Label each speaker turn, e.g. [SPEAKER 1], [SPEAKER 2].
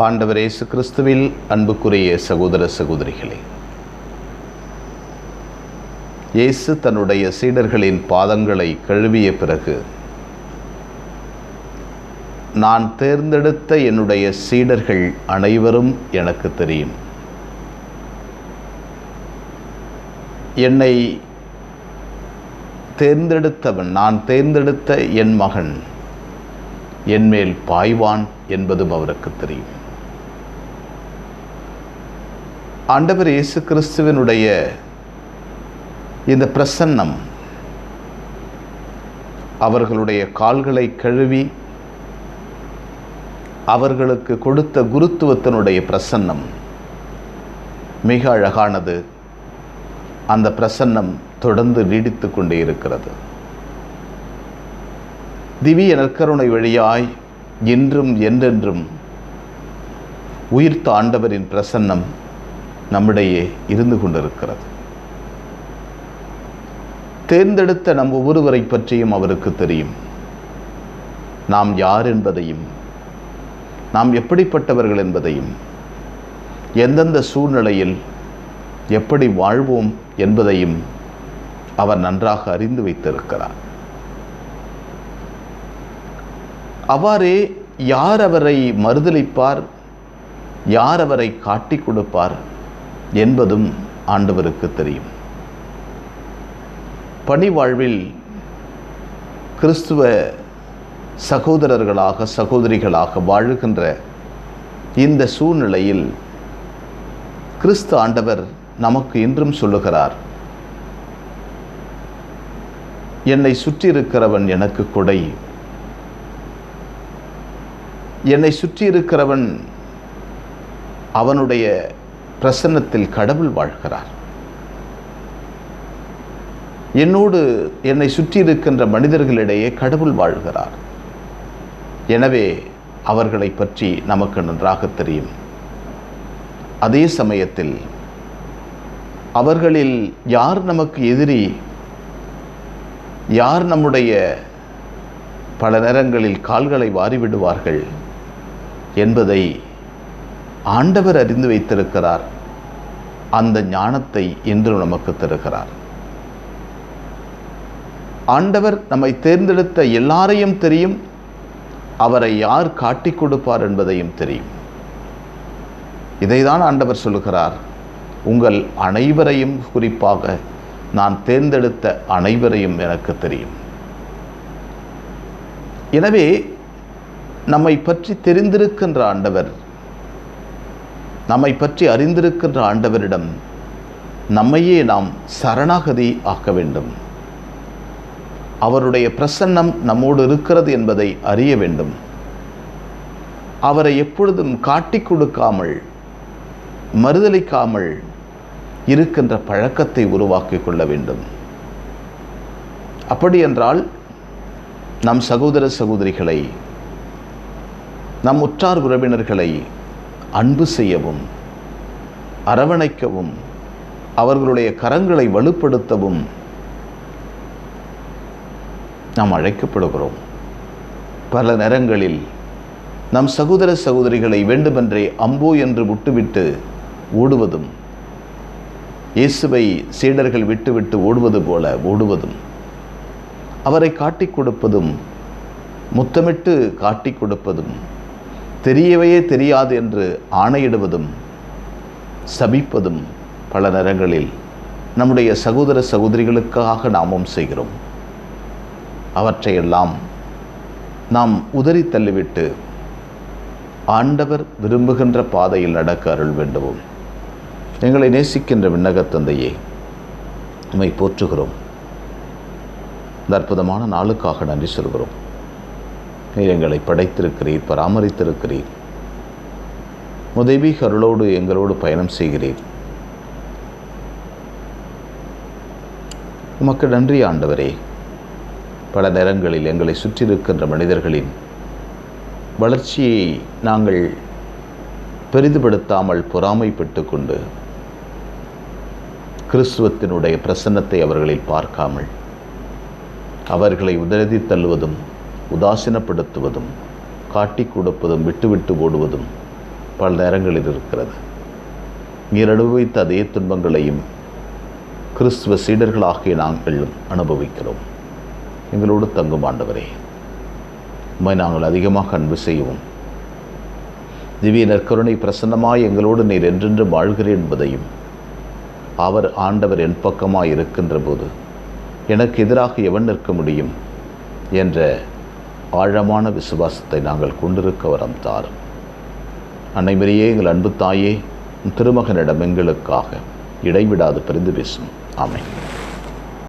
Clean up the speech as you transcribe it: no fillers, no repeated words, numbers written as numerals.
[SPEAKER 1] ஆண்டவர் இயேசு கிறிஸ்துவில் அன்புக்குரிய சகோதர சகோதரிகளே, இயேசு தன்னுடைய சீடர்களின் பாதங்களை கழுவிய பிறகு, நான் தேர்ந்தெடுத்த என்னுடைய சீடர்கள் அனைவரும் எனக்கு தெரியும். என்னை தேர்ந்தெடுத்தவன், நான் தேர்ந்தெடுத்த என் மகன் என்மேல் பாய்வான் என்பதும் அவருக்கு தெரியும். ஆண்டவர் இயேசு கிறிஸ்துவினுடைய இந்த பிரசன்னம், அவர்களுடைய கால்களை கழுவி அவர்களுக்கு கொடுத்த குருத்துவத்தினுடைய பிரசன்னம் மிக அழகானது. அந்த பிரசன்னம் தொடர்ந்து நீடித்து கொண்டே இருக்கிறது. திவ்ய நற்கருணை வழியாய் இன்றும் என்றென்றும் உயிர்த்த ஆண்டவரின் பிரசன்னம் நம்மிடையே இருந்து கொண்டிருக்கிறது. தேர்ந்தெடுத்த நம் ஒவ்வொருவரை பற்றியும் அவருக்கு தெரியும். நாம் யார் என்பதையும், நாம் எப்படிப்பட்டவர்கள் என்பதையும், எந்தெந்த சூழ்நிலையில் எப்படி வாழ்வோம் என்பதையும் அவர் நன்றாக அறிந்து வைத்திருக்கிறார். அவ்வாறே யார் அவரை மறுதலிப்பார், யார் அவரை காட்டி கொடுப்பார் என்பதும் ஆண்டவருக்கு தெரியும். பணி வாழ்வில் கிறிஸ்துவ சகோதரர்களாக சகோதரிகளாக வாழுகின்ற இந்த சூழ்நிலையில் கிறிஸ்து ஆண்டவர் நமக்கு இன்றும் சொல்லுகிறார், என்னை சுற்றியிருக்கிறவன் எனக்கு கொடை, என்னை சுற்றியிருக்கிறவன் அவனுடைய பிரசன்னத்தில் கடவுள் வாழ்கிறார். என்னோடு என்னை சுற்றியிருக்கின்ற மனிதர்களிடையே கடவுள் வாழ்கிறார். எனவே அவர்களை பற்றி நமக்கு நன்றாக தெரியும். அதே சமயத்தில் அவர்களில் யார் நமக்கு எதிரி, யார் நம்முடைய பல நேரங்களில் கால்களை வாரிவிடுவார்கள் என்பதை ஆண்டவர் அறிந்து வைத்திருக்கிறார். அந்த ஞானத்தை இன்று நமக்கு தருகிறார். ஆண்டவர் நம்மை தேர்ந்தெடுத்த எல்லாரையும் தெரியும். அவரை யார் காட்டி கொடுப்பார் என்பதையும் தெரியும். இதைதான் ஆண்டவர் சொல்லுகிறார், உங்கள் அனைவரையும், குறிப்பாக நான் தேர்ந்தெடுத்த அனைவரையும் எனக்கு தெரியும். எனவே நம்மை பற்றி தெரிந்திருக்கின்ற ஆண்டவர், நம்மை பற்றி அறிந்திருக்கின்ற ஆண்டவரிடம் நம்மையே நாம் சரணாகதி ஆக்க வேண்டும். அவருடைய பிரசன்னம் நம்மோடு இருக்கிறது என்பதை அறிய வேண்டும். அவரை எப்பொழுதும் காட்டி கொடுக்காமல், மறுதலிக்காமல் இருக்கின்ற பழக்கத்தை உருவாக்கி கொள்ள வேண்டும். அப்படி என்றால் நம் சகோதர சகோதரிகளை, நம் உற்றார் உறவினர்களை அன்பு செய்யவும், அரவணைக்கவும், அவர்களுடைய கரங்களை வலுப்படுத்தவும் நாம் அழைக்கப்படுகிறோம். பல நேரங்களில் நம் சகோதர சகோதரிகளை வேண்டுமென்றே அம்போ என்று விட்டுவிட்டு ஓடுவதும், இயேசுவை சீடர்கள் விட்டுவிட்டு ஓடுவது போல ஓடுவதும், அவரை காட்டி கொடுப்பதும், முத்தமிட்டு காட்டி கொடுப்பதும், தெரியவே தெரியாது என்று ஆணையிடுவதும், சபிப்பதும் பல நேரங்களில் நம்முடைய சகோதர சகோதரிகளுக்காக நாமும் செய்கிறோம். அவற்றையெல்லாம் நாம் உதறி தள்ளிவிட்டு ஆண்டவர் விரும்புகின்ற பாதையில் நடக்க அருள் வேண்டுவோம். எங்களை நேசிக்கின்ற விண்ணகத் தந்தையே, உம்மை போற்றுகிறோம். இந்த அற்புதமான நாளுக்காக நன்றி சொல்கிறோம். நீர் எங்களை படைத்திருக்கிறீர், பராமரித்திருக்கிறீர், உதவி அருளோடு எங்களோடு பயணம் செய்கிறீர். உமக்கு நன்றி ஆண்டவரே. பல நேரங்களில் எங்களை சுற்றியிருக்கின்ற மனிதர்களின் வளர்ச்சியை நாங்கள் பெரிதுபடுத்தாமல் பொறாமைப்பட்டு கொண்டு, கிறிஸ்துவத்தினுடைய பிரசன்னத்தை அவர்களில் பார்க்காமல் அவர்களை உதறி தள்ளுவதும், உதாசீனப்படுத்துவதும், காட்டி கொடுப்பதும், விட்டுவிட்டு ஓடுவதும் பல நேரங்களில் இருக்கிறது. நீர் அனுபவித்த அதே துன்பங்களையும் கிறிஸ்துவ சீடர்களாகிய நாங்களும் அனுபவிக்கிறோம். எங்களோடு தங்கும் ஆண்டவரே, உம்மை நாங்கள் அதிகமாக அன்பு செய்யவும், திவ்ய நற்கருணை பிரசன்னமாய் எங்களோடு நீர் என்றென்று வாழ்கிறேன் என்பதையும், அவர் ஆண்டவர் என் பக்கமாய் இருக்கின்ற போது எனக்கு எதிராக எவன் நிற்க முடியும் என்ற ஆழமான விசுவாசத்தை நாங்கள் கொண்டிருக்க வரம் தாரும். அன்னை மரியே, எங்கள் அன்பு தாயே, திருமகனிடம் எங்களுக்காக இடைவிடாது பரிந்து பேசும். ஆமென்.